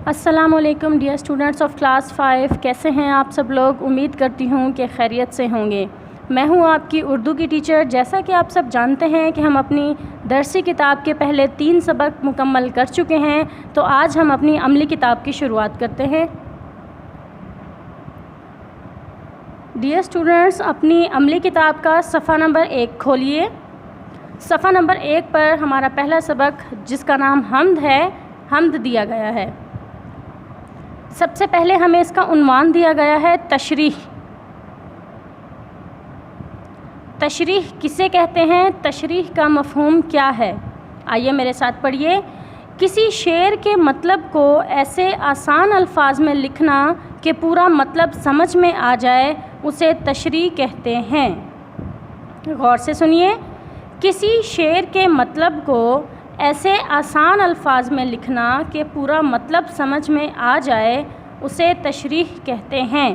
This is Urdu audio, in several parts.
السلام علیکم ڈیئر اسٹوڈنٹس آف کلاس 5، کیسے ہیں آپ سب لوگ؟ امید کرتی ہوں کہ خیریت سے ہوں گے۔ میں ہوں آپ کی اردو کی ٹیچر۔ جیسا کہ آپ سب جانتے ہیں کہ ہم اپنی درسی کتاب کے پہلے 3 سبق مکمل کر چکے ہیں، تو آج ہم اپنی عملی کتاب کی شروعات کرتے ہیں۔ ڈیئر اسٹوڈنٹس، اپنی عملی کتاب کا صفحہ نمبر 1 کھولیے۔ صفحہ نمبر 1 پر ہمارا پہلا سبق، جس کا نام حمد ہے، حمد دیا گیا ہے۔ سب سے پہلے ہمیں اس کا عنوان دیا گیا ہے تشریح۔ تشریح کسے کہتے ہیں؟ تشریح کا مفہوم کیا ہے؟ آئیے میرے ساتھ پڑھیے۔ کسی شعر کے مطلب کو ایسے آسان الفاظ میں لکھنا کہ پورا مطلب سمجھ میں آ جائے، اسے تشریح کہتے ہیں۔ غور سے سنیے۔ کسی شعر کے مطلب کو ایسے آسان الفاظ میں لکھنا کہ پورا مطلب سمجھ میں آ جائے، اسے تشریح کہتے ہیں۔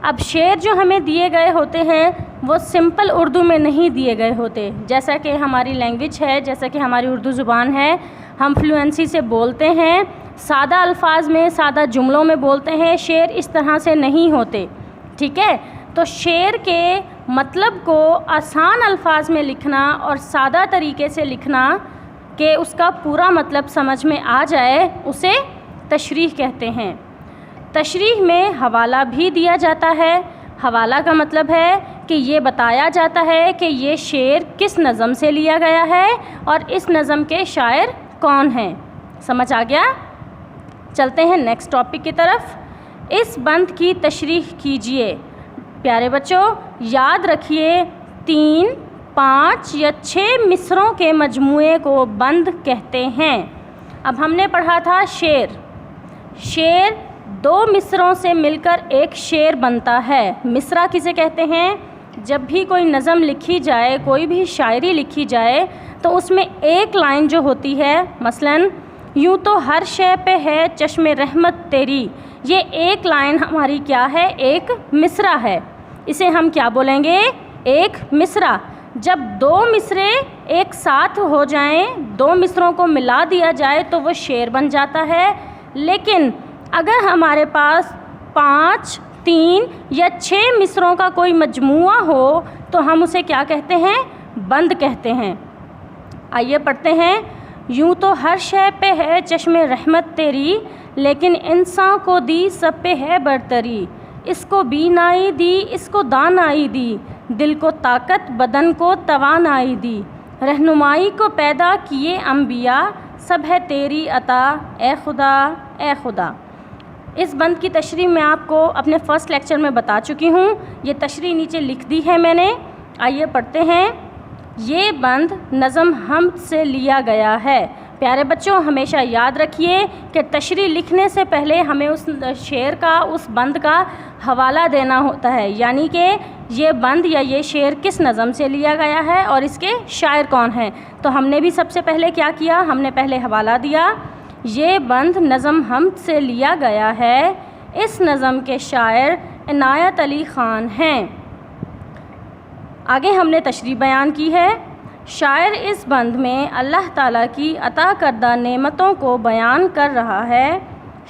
اب شعر جو ہمیں دیے گئے ہوتے ہیں وہ سمپل اردو میں نہیں دیے گئے ہوتے، جیسا کہ ہماری لینگویج ہے، جیسا کہ ہماری اردو زبان ہے، ہم فلوئنسی سے بولتے ہیں، سادہ الفاظ میں، سادہ جملوں میں بولتے ہیں۔ شعر اس طرح سے نہیں ہوتے، ٹھیک ہے؟ تو شعر کے مطلب کو آسان الفاظ میں لکھنا اور سادہ طریقے سے لکھنا کہ اس کا پورا مطلب سمجھ میں آ جائے، اسے تشریح کہتے ہیں۔ تشریح میں حوالہ بھی دیا جاتا ہے۔ حوالہ کا مطلب ہے کہ یہ بتایا جاتا ہے کہ یہ شعر کس نظم سے لیا گیا ہے اور اس نظم کے شاعر کون ہیں۔ سمجھ آ گیا؟ چلتے ہیں نیکسٹ ٹاپک کی طرف۔ اس بند کی تشریح کیجیے۔ پیارے بچوں، یاد رکھیے 3، 5 یا 6 مصروں کے مجموعے کو بند کہتے ہیں۔ اب ہم نے پڑھا تھا شعر۔ شعر 2 مصروں سے مل کر ایک شعر بنتا ہے۔ مصرع کسے کہتے ہیں؟ جب بھی کوئی نظم لکھی جائے، کوئی بھی شاعری لکھی جائے، تو اس میں ایک لائن جو ہوتی ہے، مثلاً یوں تو ہر شے پہ ہے چشم رحمت تیری، یہ ایک لائن ہماری کیا ہے؟ ایک مصرع ہے۔ اسے ہم کیا بولیں گے؟ ایک مصرع۔ جب 2 مصرے ایک ساتھ ہو جائیں، 2 مصروں کو ملا دیا جائے تو وہ شعر بن جاتا ہے۔ لیکن اگر ہمارے پاس 5، 3 یا 6 مصروں کا کوئی مجموعہ ہو تو ہم اسے کیا کہتے ہیں؟ بند کہتے ہیں۔ آئیے پڑھتے ہیں۔ یوں تو ہر شے پہ ہے چشم رحمت تیری، لیکن انسان کو دی سب پہ ہے برتری۔ اس کو بینائی دی، اس کو دانائی دی، دل کو طاقت، بدن کو توانائی دی، رہنمائی کو پیدا کیے انبیاء، سب ہے تیری عطا اے خدا اے خدا۔ اس بند کی تشریح میں آپ کو اپنے فرسٹ لیکچر میں بتا چکی ہوں۔ یہ تشریح نیچے لکھ دی ہے میں نے۔ آئیے پڑھتے ہیں۔ یہ بند نظم حمد سے لیا گیا ہے۔ پیارے بچوں، ہمیشہ یاد رکھیے کہ تشریح لکھنے سے پہلے ہمیں اس شعر کا، اس بند کا حوالہ دینا ہوتا ہے، یعنی کہ یہ بند یا یہ شعر کس نظم سے لیا گیا ہے اور اس کے شاعر کون ہیں۔ تو ہم نے بھی سب سے پہلے کیا کیا؟ ہم نے پہلے حوالہ دیا۔ یہ بند نظم حمد سے لیا گیا ہے۔ اس نظم کے شاعر عنایت علی خان ہیں۔ آگے ہم نے تشریح بیان کی ہے۔ شاعر اس بند میں اللہ تعالیٰ کی عطا کردہ نعمتوں کو بیان کر رہا ہے۔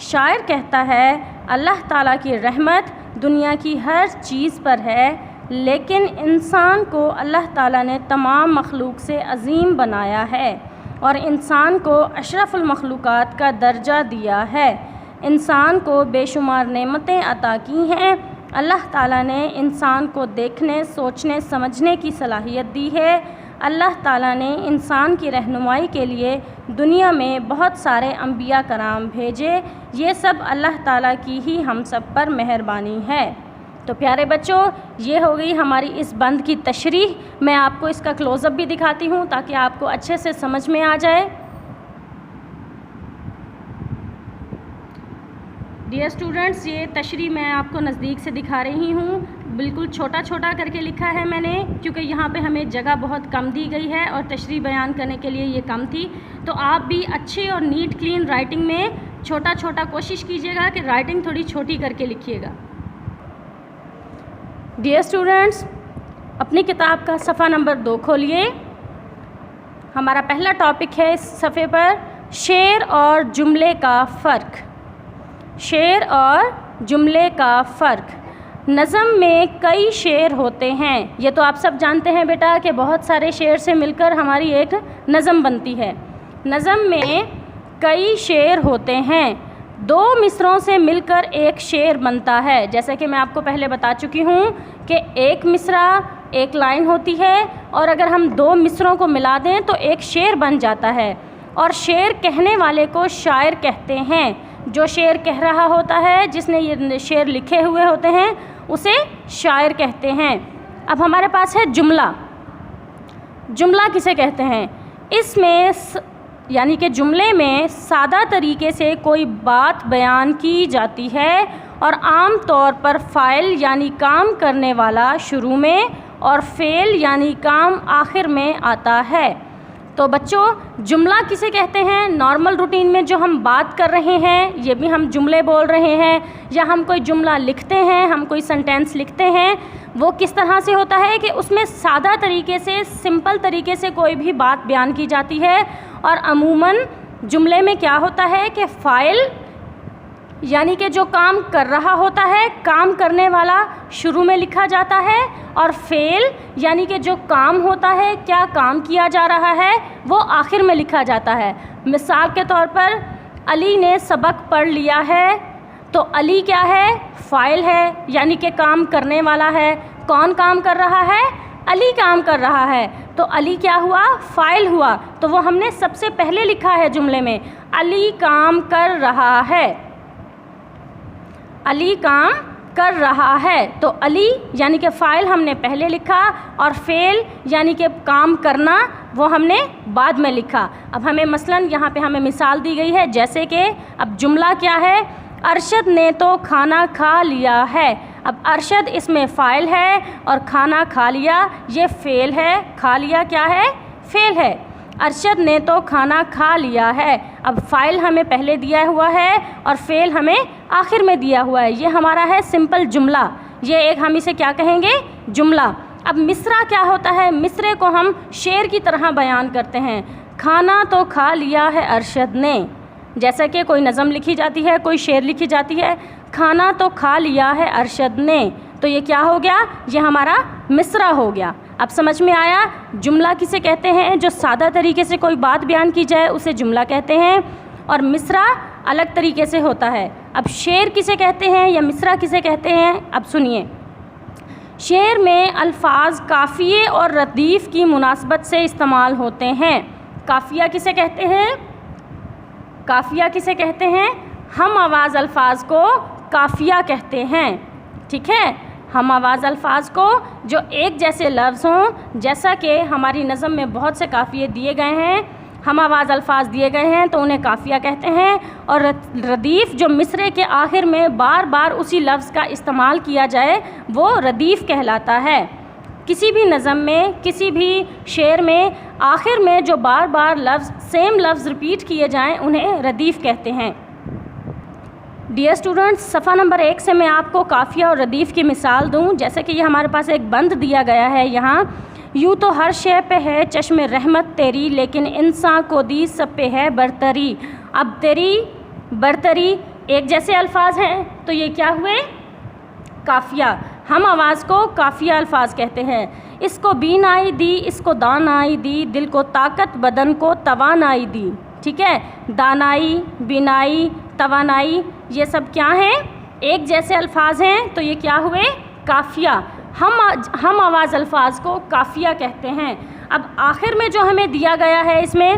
شاعر کہتا ہے، اللہ تعالیٰ کی رحمت دنیا کی ہر چیز پر ہے، لیکن انسان کو اللہ تعالیٰ نے تمام مخلوق سے عظیم بنایا ہے اور انسان کو اشرف المخلوقات کا درجہ دیا ہے۔ انسان کو بے شمار نعمتیں عطا کی ہیں۔ اللہ تعالیٰ نے انسان کو دیکھنے، سوچنے، سمجھنے کی صلاحیت دی ہے۔ اللہ تعالیٰ نے انسان کی رہنمائی کے لیے دنیا میں بہت سارے انبیاء کرام بھیجے۔ یہ سب اللہ تعالیٰ کی ہی ہم سب پر مہربانی ہے۔ تو پیارے بچوں، یہ ہو گئی ہماری اس بند کی تشریح۔ میں آپ کو اس کا کلوز اپ بھی دکھاتی ہوں تاکہ آپ کو اچھے سے سمجھ میں آ جائے۔ ڈیئر اسٹوڈنٹس، یہ تشریح میں آپ کو نزدیک سے دکھا رہی ہوں۔ بالکل چھوٹا چھوٹا کر کے لکھا ہے میں نے، کیونکہ یہاں پہ ہمیں جگہ بہت کم دی گئی ہے اور تشریح بیان کرنے کے لیے یہ کم تھی۔ تو آپ بھی اچھی اور نیٹ کلین رائٹنگ میں چھوٹا چھوٹا کوشش کیجیے گا کہ رائٹنگ تھوڑی چھوٹی کر کے لکھیے گا۔ ڈیئر اسٹوڈنٹس، اپنی کتاب کا صفحہ نمبر 2 کھولیے۔ ہمارا پہلا ٹاپک ہے اس صفحے پر، شعر اور جملے کا فرق۔ شعر اور جملے کا فرق۔ نظم میں کئی شعر ہوتے ہیں، یہ تو آپ سب جانتے ہیں بیٹا کہ بہت سارے شعر سے مل کر ہماری ایک نظم بنتی ہے۔ نظم میں کئی شعر ہوتے ہیں، دو مصرعوں سے مل کر ایک شعر بنتا ہے۔ جیسا کہ میں آپ کو پہلے بتا چکی ہوں کہ ایک مصرع ایک لائن ہوتی ہے، اور اگر ہم دو مصرعوں کو ملا دیں تو ایک شعر بن جاتا ہے، اور شعر کہنے والے کو شاعر کہتے ہیں۔ جو شعر کہہ رہا ہوتا ہے، جس نے یہ شعر لکھے ہوئے ہوتے ہیں، اسے شاعر کہتے ہیں۔ اب ہمارے پاس ہے جملہ۔ جملہ کسے کہتے ہیں؟ اس میں یعنی کہ جملے میں سادہ طریقے سے کوئی بات بیان کی جاتی ہے، اور عام طور پر فاعل یعنی کام کرنے والا شروع میں اور فعل یعنی کام آخر میں آتا ہے۔ تو بچوں، جملہ کسے کہتے ہیں؟ نارمل روٹین میں جو ہم بات کر رہے ہیں یہ بھی ہم جملے بول رہے ہیں، یا ہم کوئی جملہ لکھتے ہیں، ہم کوئی سنٹینس لکھتے ہیں، وہ کس طرح سے ہوتا ہے کہ اس میں سادہ طریقے سے، سمپل طریقے سے کوئی بھی بات بیان کی جاتی ہے، اور عموماً جملے میں کیا ہوتا ہے کہ فاعل یعنی کہ جو کام کر رہا ہوتا ہے، کام کرنے والا شروع میں لکھا جاتا ہے، اور فعل یعنی کہ جو کام ہوتا ہے، کیا کام کیا جا رہا ہے، وہ آخر میں لکھا جاتا ہے۔ مثال کے طور پر علی نے سبق پڑھ لیا ہے، تو علی کیا ہے؟ فاعل ہے، یعنی کہ کام کرنے والا ہے۔ کون کام کر رہا ہے؟ علی کام کر رہا ہے، تو علی کیا ہوا؟ فاعل ہوا۔ تو وہ ہم نے سب سے پہلے لکھا ہے جملے میں، علی کام کر رہا ہے، علی کام کر رہا ہے۔ تو علی یعنی کہ فاعل ہم نے پہلے لکھا، اور فعل یعنی کہ کام کرنا وہ ہم نے بعد میں لکھا۔ اب ہمیں مثلاً یہاں پہ ہمیں مثال دی گئی ہے، جیسے کہ اب جملہ کیا ہے؟ ارشد نے تو کھانا کھا لیا ہے۔ اب ارشد اس میں فاعل ہے، اور کھانا کھا لیا یہ فعل ہے۔ کھا لیا کیا ہے؟ فعل ہے۔ ارشد نے تو کھانا کھا لیا ہے، اب فاعل ہمیں پہلے دیا ہوا ہے اور فعل ہمیں آخر میں دیا ہوا ہے۔ یہ ہمارا ہے سمپل جملہ، یہ ایک ہم اسے کیا کہیں گے؟ جملہ۔ اب مصرع کیا ہوتا ہے؟ مصرعے کو ہم شعر کی طرح بیان کرتے ہیں۔ کھانا تو کھا لیا ہے ارشد نے، جیسا کہ کوئی نظم لکھی جاتی ہے، کوئی شعر لکھی جاتی ہے، کھانا تو کھا لیا ہے ارشد نے، تو یہ کیا ہو گیا؟ یہ ہمارا مصرع ہو گیا۔ اب سمجھ میں آیا جملہ کسے کہتے ہیں؟ جو سادہ طریقے سے کوئی بات بیان کی جائے اسے جملہ کہتے ہیں، اور مصرع الگ طریقے سے ہوتا ہے۔ اب شعر کسے کہتے ہیں یا مصرع کسے کہتے ہیں؟ اب سنیے، شعر میں الفاظ قافیے اور ردیف کی مناسبت سے استعمال ہوتے ہیں۔ قافیہ کسے کہتے ہیں؟ قافیہ کسے کہتے ہیں؟ ہم آواز الفاظ کو قافیہ کہتے ہیں، ٹھیک ہے؟ ہم آواز الفاظ کو جو ایک جیسے لفظ ہوں، جیسا کہ ہماری نظم میں بہت سے قافیے دیے گئے ہیں، ہم آواز الفاظ دیے گئے ہیں تو انہیں قافیہ کہتے ہیں۔ اور ردیف جو مصرعے کے آخر میں بار بار اسی لفظ کا استعمال کیا جائے وہ ردیف کہلاتا ہے۔ کسی بھی نظم میں، کسی بھی شعر میں آخر میں جو بار بار لفظ، سیم لفظ ریپیٹ کیے جائیں انہیں ردیف کہتے ہیں۔ ڈیئر اسٹوڈنٹس، صفحہ نمبر 1 سے میں آپ کو قافیہ اور ردیف کی مثال دوں، جیسے کہ یہ ہمارے پاس ایک بند دیا گیا ہے یہاں، یوں تو ہر شے پہ ہے چشم رحمت تیری، لیکن انسان کو دی سب پہ ہے برتری۔ اب تیری، برتری ایک جیسے الفاظ ہیں تو یہ کیا ہوئے؟ قافیہ۔ ہم آواز کو قافیہ الفاظ کہتے ہیں۔ اس کو بینائی دی، اس کو دانائی دی، دل کو طاقت، بدن کو توانائی دی، ٹھیک ہے؟ دانائی، بینائی، توانائی یہ سب کیا ہیں؟ ایک جیسے الفاظ ہیں، تو یہ کیا ہوئے؟ قافیہ۔ ہم آواز الفاظ کو قافیہ کہتے ہیں۔ اب آخر میں جو ہمیں دیا گیا ہے اس میں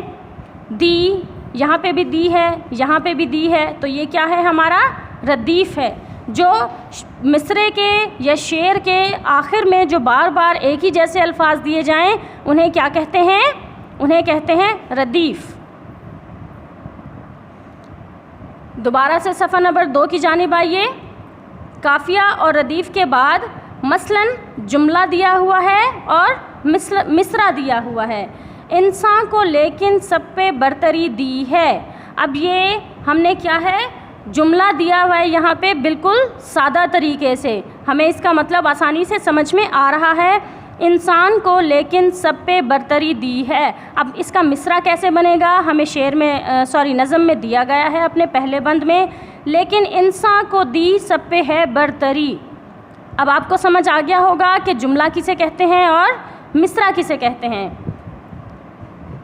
دی، یہاں پہ بھی دی ہے، یہاں پہ بھی دی ہے، تو یہ کیا ہے؟ ہمارا ردیف ہے۔ جو مصرعے کے یا شعر کے آخر میں جو بار بار ایک ہی جیسے الفاظ دیے جائیں انہیں کیا کہتے ہیں؟ انہیں کہتے ہیں ردیف۔ دوبارہ سے صفحہ نمبر 2 کی جانب آئیے۔ قافیہ اور ردیف کے بعد مثلاً جملہ دیا ہوا ہے اور مصرع دیا ہوا ہے۔ انسان کو لیکن سب پہ برتری دی ہے۔ اب یہ ہم نے کیا ہے؟ جملہ دیا ہوا ہے یہاں پہ بالکل سادہ طریقے سے، ہمیں اس کا مطلب آسانی سے سمجھ میں آ رہا ہے۔ انسان کو لیکن سب پہ برتری دی ہے۔ اب اس کا مصرع کیسے بنے گا؟ ہمیں نظم میں دیا گیا ہے اپنے پہلے بند میں، لیکن انسان کو دی سب پہ ہے برتری۔ اب آپ کو سمجھ آ گیا ہوگا کہ جملہ کسے کہتے ہیں اور مصرع کسے کہتے ہیں۔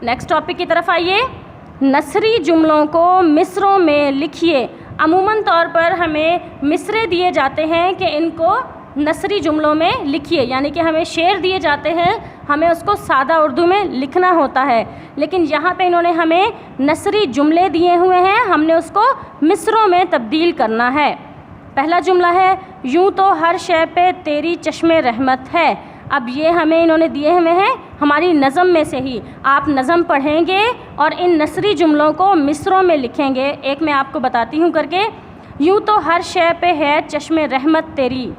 نیکسٹ ٹاپک کی طرف آئیے، نثری جملوں کو مصرعوں میں لکھیے۔ عموماً طور پر ہمیں مصرعے دیے جاتے ہیں کہ ان کو نثری جملوں میں لکھیے، یعنی کہ ہمیں شعر دیے جاتے ہیں، ہمیں اس کو سادہ اردو میں لکھنا ہوتا ہے، لیکن یہاں پہ انہوں نے ہمیں نثری جملے دیے ہوئے ہیں، ہم نے اس کو مصرعوں میں تبدیل کرنا ہے۔ پہلا جملہ ہے، یوں تو ہر شے پہ تیری چشم رحمت ہے۔ اب یہ ہمیں انہوں نے دیے ہوئے ہیں ہماری نظم میں سے ہی، آپ نظم پڑھیں گے اور ان نثری جملوں کو مصرعوں میں لکھیں گے۔ ایک میں آپ کو بتاتی ہوں کر کے، یوں تو ہر شے پہ ہے چشم رحمت تیری۔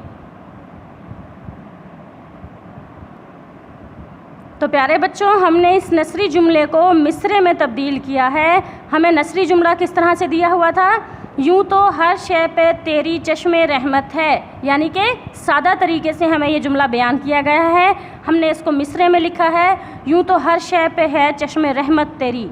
تو پیارے بچوں، ہم نے اس نثری جملے کو مصرعے میں تبدیل کیا ہے۔ ہمیں نثری جملہ کس طرح سے دیا ہوا تھا؟ یوں تو ہر شے پہ تیری چشم رحمت ہے، یعنی کہ سادہ طریقے سے ہمیں یہ جملہ بیان کیا گیا ہے، ہم نے اس کو مصرعے میں لکھا ہے، یوں تو ہر شے پہ ہے چشم رحمت تیری۔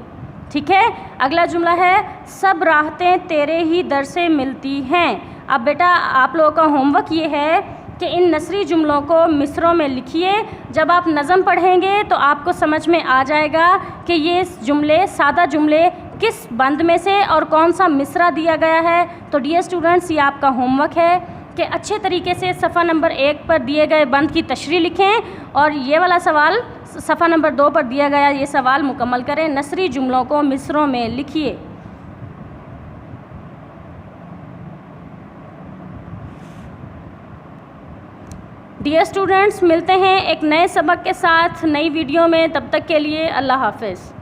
ٹھیک ہے، اگلا جملہ ہے، سب راحتیں تیرے ہی در سے ملتی ہیں۔ اب بیٹا آپ لوگوں کا ہوم ورک یہ ہے کہ ان نثری جملوں کو مصرعوں میں لکھیے۔ جب آپ نظم پڑھیں گے تو آپ کو سمجھ میں آ جائے گا کہ یہ جملے، سادہ جملے کس بند میں سے اور کون سا مصرع دیا گیا ہے۔ تو ڈیئر اسٹوڈنٹس، یہ آپ کا ہوم ورک ہے کہ اچھے طریقے سے صفحہ نمبر 1 پر دیے گئے بند کی تشریح لکھیں اور یہ والا سوال صفحہ نمبر 2 پر دیا گیا یہ سوال مکمل کریں۔ نثری جملوں کو مصرعوں میں لکھیے۔ ڈیئر اسٹوڈنٹس، ملتے ہیں ایک نئے سبق کے ساتھ نئی ویڈیو میں، تب تک کے لیے اللہ حافظ۔